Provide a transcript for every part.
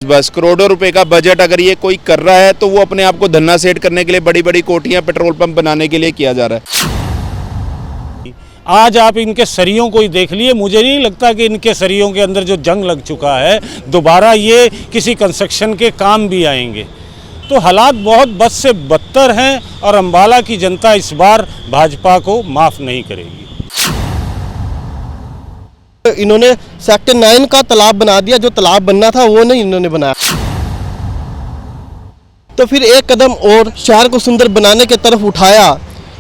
बस करोड़ों रुपए का बजट अगर ये कोई कर रहा है तो वो अपने आप को धन्ना सेट करने के लिए बड़ी बड़ी कोठियां पेट्रोल पंप बनाने के लिए किया जा रहा है। आज आप इनके सरियों को ही देख लिए, मुझे नहीं लगता कि इनके सरियों के अंदर जो जंग लग चुका है दोबारा ये किसी कंस्ट्रक्शन के काम भी आएंगे। तो हालात बहुत बद से बदतर हैं और अम्बाला की जनता इस बार भाजपा को माफ़ नहीं करेगी। इन्होंने सेक्टर 9 का तालाब बना दिया, जो तालाब बनना था वो नहीं इन्होंने बनाया। तो फिर एक कदम और शहर को सुंदर बनाने की तरफ उठाया,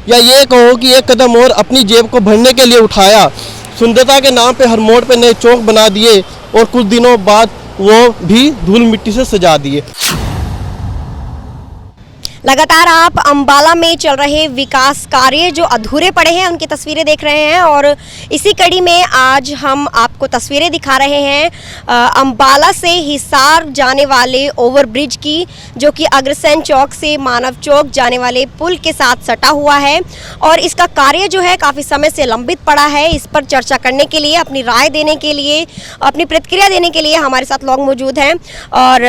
या ये कहो कि एक कदम और अपनी जेब को भरने के लिए उठाया। सुंदरता के नाम पे हर मोड़ पे नए चौक बना दिए और कुछ दिनों बाद वो भी धूल मिट्टी से सजा दिए। लगातार आप अम्बाला में चल रहे विकास कार्य जो अधूरे पड़े हैं उनकी तस्वीरें देख रहे हैं और इसी कड़ी में आज हम आपको तस्वीरें दिखा रहे हैं अम्बाला से हिसार जाने वाले ओवरब्रिज की, जो कि अग्रसेन चौक से मानव चौक जाने वाले पुल के साथ सटा हुआ है। और इसका कार्य जो है काफ़ी समय से लंबित पड़ा है। इस पर चर्चा करने के लिए, अपनी राय देने के लिए, अपनी प्रतिक्रिया देने के लिए हमारे साथ लोग मौजूद हैं और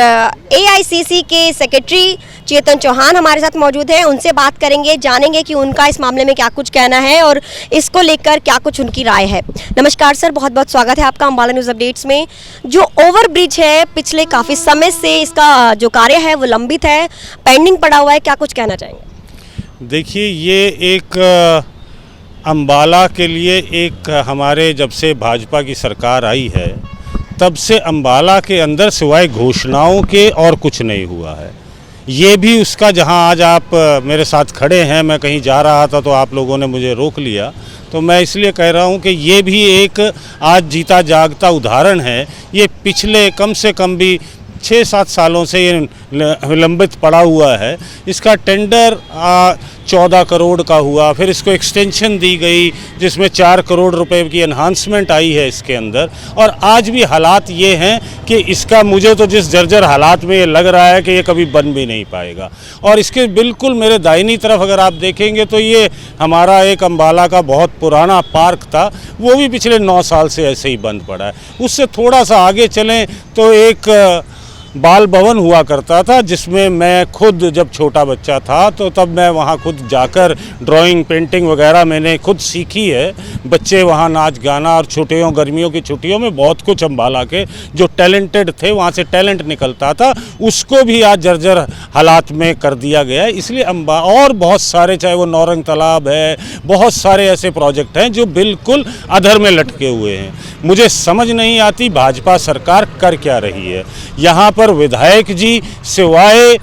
AICC के सेक्रेटरी चेतन चौहान हमारे साथ मौजूद हैं। उनसे बात करेंगे, जानेंगे कि उनका इस मामले में क्या कुछ कहना है और इसको लेकर क्या कुछ उनकी राय है। नमस्कार सर, बहुत बहुत स्वागत है आपका अम्बाला न्यूज़ अपडेट्स में। जो ओवरब्रिज है पिछले काफ़ी समय से इसका जो कार्य है वो लंबित है, पेंडिंग पड़ा हुआ है, क्या कुछ कहना चाहेंगे? देखिए, ये एक अम्बाला के लिए एक हमारे जब से भाजपा की सरकार आई है तब से अम्बाला के अंदर सिवाय घोषणाओं के और कुछ नहीं हुआ है। ये भी उसका, जहां आज आप मेरे साथ खड़े हैं, मैं कहीं जा रहा था तो आप लोगों ने मुझे रोक लिया, तो मैं इसलिए कह रहा हूं कि ये भी एक आज जीता जागता उदाहरण है। ये पिछले कम से कम भी 6-7 सालों से ये लंबित पड़ा हुआ है। इसका टेंडर 14 करोड़ का हुआ, फिर इसको एक्सटेंशन दी गई जिसमें 4 करोड़ रुपए की एनहांसमेंट आई है इसके अंदर। और आज भी हालात ये हैं कि इसका, मुझे तो जिस जर्जर हालात में ये लग रहा है कि ये कभी बन भी नहीं पाएगा। और इसके बिल्कुल मेरे दाहिनी तरफ अगर आप देखेंगे तो ये हमारा एक अम्बाला का बहुत पुराना पार्क था, वो भी पिछले 9 साल से ऐसे ही बंद पड़ा है। उससे थोड़ा सा आगे चलें तो एक बाल भवन हुआ करता था जिसमें मैं खुद जब छोटा बच्चा था तो तब मैं वहाँ खुद जाकर ड्राइंग, पेंटिंग वगैरह मैंने खुद सीखी है। बच्चे वहाँ नाच गाना और छुट्टियों, गर्मियों की छुट्टियों में बहुत कुछ अम्बाला के जो टैलेंटेड थे वहाँ से टैलेंट निकलता था, उसको भी आज जर्जर हालात में कर दिया गया है। इसलिए और बहुत सारे, चाहे वो नौरंग तालाब है, बहुत सारे ऐसे प्रोजेक्ट हैं जो बिल्कुल अधर में लटके हुए हैं। मुझे समझ नहीं आती भाजपा सरकार कर क्या रही है। यहाँ पर विधायक जी सिवाय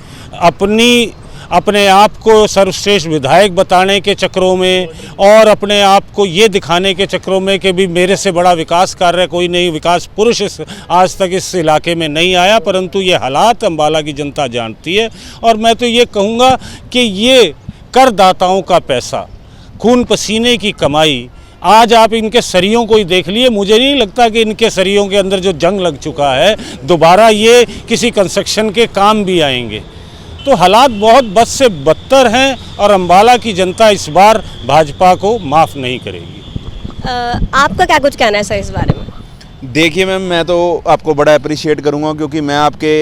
अपने आप को सर्वश्रेष्ठ विधायक बताने के चक्रों में और अपने आप को ये दिखाने के चक्रों में कि भी मेरे से बड़ा विकास कार्य कोई नहीं, विकास पुरुष आज तक इस इलाके में नहीं आया। परंतु ये हालात अम्बाला की जनता जानती है और मैं तो ये कहूँगा कि ये करदाताओं का पैसा, खून पसीने की कमाई, आज आप इनके सरियों को ही देख लिए, मुझे नहीं लगता कि इनके सरियों के अंदर जो जंग लग चुका है दोबारा ये किसी कंस्ट्रक्शन के काम भी आएंगे। तो हालात बहुत बद से बदतर हैं और अम्बाला की जनता इस बार भाजपा को माफ़ नहीं करेगी। आपका क्या कुछ कहना है सर इस बारे में? देखिए मैम, मैं तो आपको बड़ा अप्रिशिएट करूँगा क्योंकि मैं आपके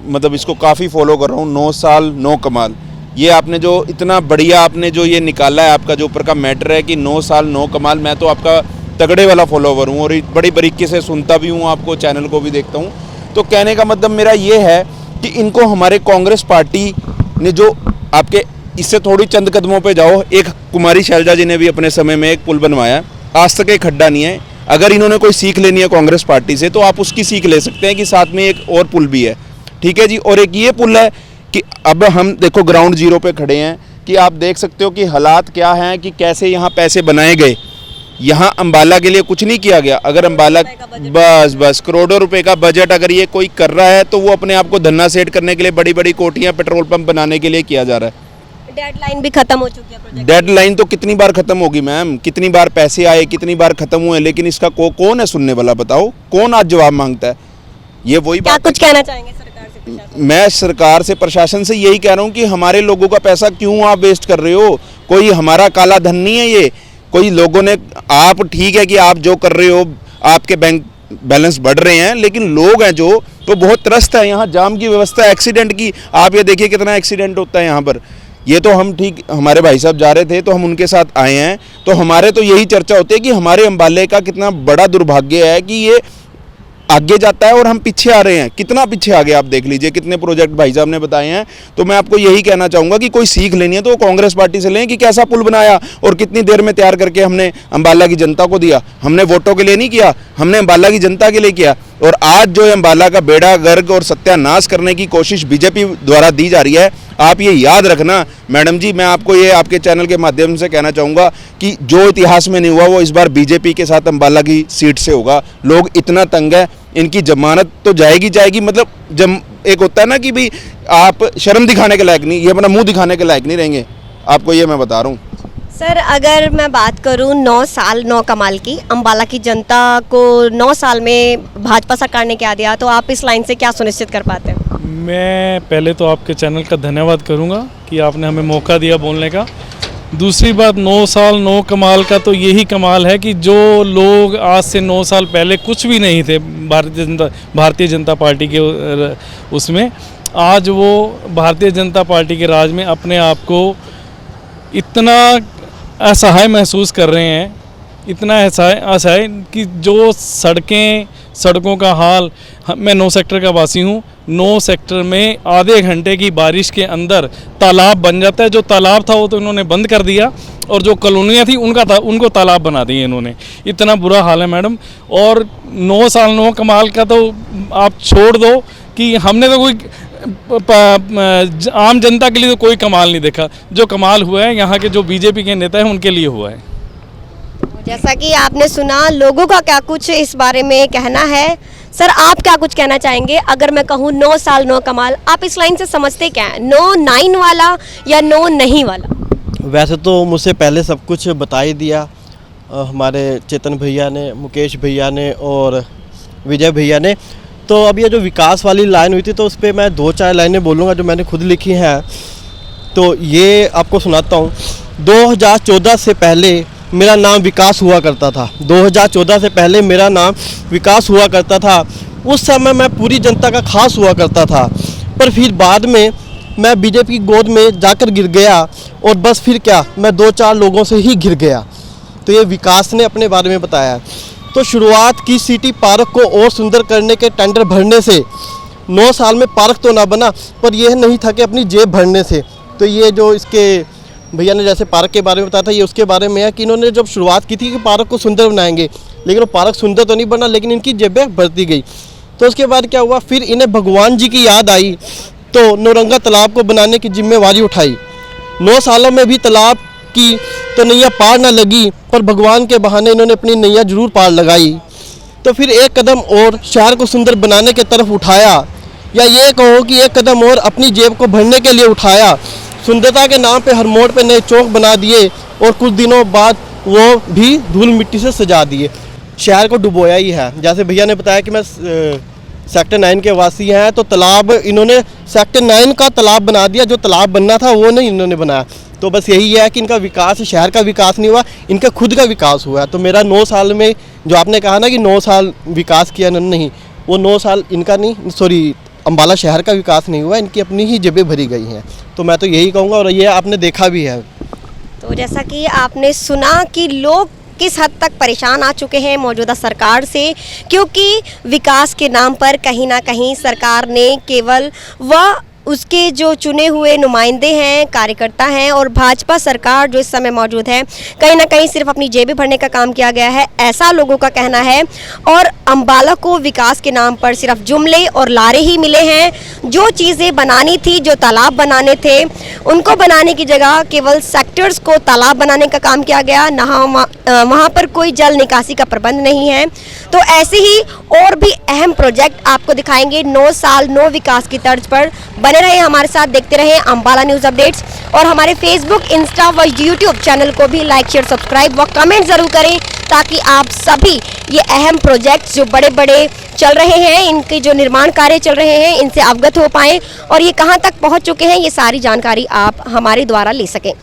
मतलब इसको काफ़ी फॉलो कर रहा हूँ। 9 साल 9 कमाल, ये आपने जो इतना बढ़िया आपने जो ये निकाला है, आपका जो ऊपर का मैटर है कि 9 साल 9 कमाल, मैं तो आपका तगड़े वाला फॉलोवर हूँ और बड़ी बारीकी से सुनता भी हूँ, आपको चैनल को भी देखता हूँ। तो कहने का मतलब मेरा ये है कि इनको हमारे कांग्रेस पार्टी ने जो आपके इससे थोड़ी चंद कदमों पे जाओ, एक कुमारी शैलजा जी ने भी अपने समय में एक पुल बनवाया, आज तक एक खड्डा नहीं है। अगर इन्होंने कोई सीख लेनी है कांग्रेस पार्टी से तो आप उसकी सीख ले सकते हैं कि साथ में एक और पुल भी है, ठीक है जी। और एक ये पुल है कि अब हम देखो ग्राउंड जीरो पे खड़े हैं कि आप देख सकते हो कि हालात क्या हैं, कि कैसे यहाँ पैसे बनाए गए। यहाँ अम्बाला के लिए कुछ नहीं किया गया। अगर अम्बाला बस करोड़ों रुपए का बजट अगर ये कोई कर रहा है तो वो अपने आप को धन्ना सेट करने के लिए बड़ी बड़ी कोठियाँ, पेट्रोल पंप बनाने के लिए किया जा रहा है। डेडलाइन भी खत्म हो चुकी है प्रोजेक्ट। डेडलाइन तो कितनी बार खत्म होगी मैम, कितनी बार पैसे आए, कितनी बार खत्म हुए, लेकिन इसका कौन है सुनने वाला? बताओ कौन आज जवाब मांगता है? ये वही क्या बात कुछ कहना चाहेंगे सरकार से, प्रशासन? मैं सरकार से, प्रशासन से यही कह रहा हूँ कि हमारे लोगों का पैसा क्यों आप वेस्ट कर रहे हो? कोई हमारा काला धन नहीं है ये, कोई लोगों ने, आप ठीक है कि आप जो कर रहे हो आपके बैंक बैलेंस बढ़ रहे हैं, लेकिन लोग हैं जो, तो बहुत त्रस्त है। यहाँ जाम की व्यवस्था, एक्सीडेंट की, आप ये देखिए कितना एक्सीडेंट होता है यहाँ पर। ये तो हम ठीक, हमारे भाई साहब जा रहे थे तो हम उनके साथ आए हैं, तो हमारे तो यही चर्चा होती है कि हमारे अम्बाले का कितना बड़ा दुर्भाग्य है कि ये आगे जाता है और हम पीछे आ रहे हैं। कितना पीछे आ गए आप देख लीजिए, कितने प्रोजेक्ट भाई साहब ने बताए हैं। तो मैं आपको यही कहना चाहूँगा कि कोई सीख लेनी है तो वो कांग्रेस पार्टी से लें कि कैसा पुल बनाया और कितनी देर में तैयार करके हमने अम्बाला की जनता को दिया। हमने वोटों के लिए नहीं किया, हमने अम्बाला की जनता के लिए किया। और आज जो अम्बाला का बेड़ा गर्क और सत्यानाश करने की कोशिश बीजेपी द्वारा दी जा रही है, आप ये याद रखना मैडम जी, मैं आपको ये आपके चैनल के माध्यम से कहना चाहूँगा कि जो इतिहास में नहीं हुआ वो इस बार बीजेपी के साथ अम्बाला की सीट से होगा। लोग इतना तंग है, इनकी जमानत तो जाएगी, मतलब जब एक होता है ना कि भाई आप शर्म दिखाने के लायक नहीं, ये अपना मुंह दिखाने के लायक नहीं रहेंगे, आपको ये मैं बता रहा हूँ। सर, अगर मैं बात करूं 9 साल 9 कमाल की, अम्बाला की जनता को 9 साल में भाजपा सरकार ने क्या दिया, तो आप इस लाइन से क्या सुनिश्चित कर पाते हैं? मैं पहले तो आपके चैनल का धन्यवाद करूंगा कि आपने हमें मौका दिया बोलने का। दूसरी बात, 9 साल 9 कमाल का तो यही कमाल है कि जो लोग आज से 9 साल पहले कुछ भी नहीं थे भारतीय जनता पार्टी के उसमें, आज वो भारतीय जनता पार्टी के राज में अपने आप को इतना असहाय महसूस कर रहे हैं, इतना असहाय कि जो सड़कों का हाल, मैं 9 सेक्टर का वासी हूँ, 9 सेक्टर में आधे घंटे की बारिश के अंदर तालाब बन जाता है। जो तालाब था वो तो इन्होंने बंद कर दिया, और जो कॉलोनियाँ थी उनको तालाब बना दिए इन्होंने। इतना बुरा हाल है मैडम। और 9 साल 9 कमाल का तो आप छोड़ दो कि हमने तो कोई आम जनता के लिए तो कोई कमाल नहीं देखा। जो कमाल हुआ है यहाँ के जो बीजेपी के नेता हैं उनके लिए हुआ है। जैसा कि आपने सुना, लोगों का क्या कुछ इस बारे में कहना है। सर, आप क्या कुछ कहना चाहेंगे? अगर मैं कहूँ 9 साल 9 कमाल, आप इस लाइन से समझते क्या है? 9-9 वाला या 9 नहीं वाला? वैसे तो मुझसे पहले सब कुछ बता ही दिया हमारे चेतन भैया ने, मुकेश भैया ने और विजय भैया ने। तो अब ये जो विकास वाली लाइन हुई थी तो उस पर मैं 2-4 लाइनें बोलूँगा जो मैंने खुद लिखी हैं। तो ये आपको सुनाता हूँ। 2014 से पहले मेरा नाम विकास हुआ करता था। 2014 से पहले मेरा नाम विकास हुआ करता था। उस समय मैं पूरी जनता का खास हुआ करता था, पर फिर बाद में मैं बीजेपी की गोद में जाकर गिर गया, और बस फिर क्या, मैं 2-4 लोगों से ही घिर गया। तो ये विकास ने अपने बारे में बताया। तो शुरुआत की सिटी पार्क को और सुंदर करने के टेंडर भरने से। 9 साल में पार्क तो ना बना, पर यह नहीं था कि अपनी जेब भरने से। तो ये जो इसके भैया ने जैसे पार्क के बारे में बताया था, ये उसके बारे में है कि इन्होंने जब शुरुआत की थी कि पार्क को सुंदर बनाएंगे, लेकिन वो पार्क सुंदर तो नहीं बना, लेकिन इनकी जेबें भरती गई। तो उसके बाद क्या हुआ, फिर इन्हें भगवान जी की याद आई तो नौरंगा तालाब को बनाने की जिम्मेवारी उठाई। 9 सालों में भी तालाब की तो नैया पार ना लगी, पर भगवान के बहाने इन्होंने अपनी नैया जरूर पार लगाई। तो फिर एक कदम और शहर को सुंदर बनाने की तरफ उठाया, या ये कहो कि एक कदम और अपनी जेब को भरने के लिए उठाया। सुंदरता के नाम पे हर मोड़ पे नए चौक बना दिए, और कुछ दिनों बाद वो भी धूल मिट्टी से सजा दिए। शहर को डुबोया ही है। जैसे भैया ने बताया कि मैं सेक्टर 9 के वासी हैं, तो तालाब इन्होंने सेक्टर 9 का तालाब बना दिया। जो तालाब बनना था वो नहीं इन्होंने बनाया। तो बस यही है कि इनका विकास, शहर का विकास नहीं हुआ, इनका खुद का विकास हुआ। तो मेरा 9 साल में, जो आपने कहा ना कि 9 साल विकास किया, नहीं, वो 9 साल इनका नहीं, सॉरी, अम्बाला शहर का विकास नहीं हुआ, इनकी अपनी ही जेबें भरी गई हैं। तो मैं तो यही कहूँगा, और ये आपने देखा भी है। तो जैसा कि आपने सुना कि लोग किस हद तक परेशान आ चुके हैं मौजूदा सरकार से, क्योंकि विकास के नाम पर कहीं ना कहीं सरकार ने केवल वह उसके जो चुने हुए नुमाइंदे हैं, कार्यकर्ता हैं, और भाजपा सरकार जो इस समय मौजूद है, कहीं ना कहीं सिर्फ अपनी जेबें भरने का काम किया गया है, ऐसा लोगों का कहना है। और अम्बाला को विकास के नाम पर सिर्फ जुमले और लारे ही मिले हैं। जो चीज़ें बनानी थी, जो तालाब बनाने थे, उनको बनाने की जगह केवल सेक्टर्स को तालाब बनाने का काम किया गया। वहाँ पर कोई जल निकासी का प्रबंध नहीं है। तो ऐसे ही और भी अहम प्रोजेक्ट आपको दिखाएंगे 9 साल 9 विकास की तर्ज पर। बने रहे हमारे साथ, देखते रहे अम्बाला न्यूज़ अपडेट्स, और हमारे फेसबुक, इंस्टा व यूट्यूब चैनल को भी लाइक, शेयर, सब्सक्राइब व कमेंट ज़रूर करें, ताकि आप सभी ये अहम प्रोजेक्ट्स जो बड़े बड़े चल रहे हैं, इनके जो निर्माण कार्य चल रहे हैं, इनसे अवगत हो पाएँ, और ये कहाँ तक पहुँच चुके हैं, ये सारी जानकारी आप हमारे द्वारा ले सकें।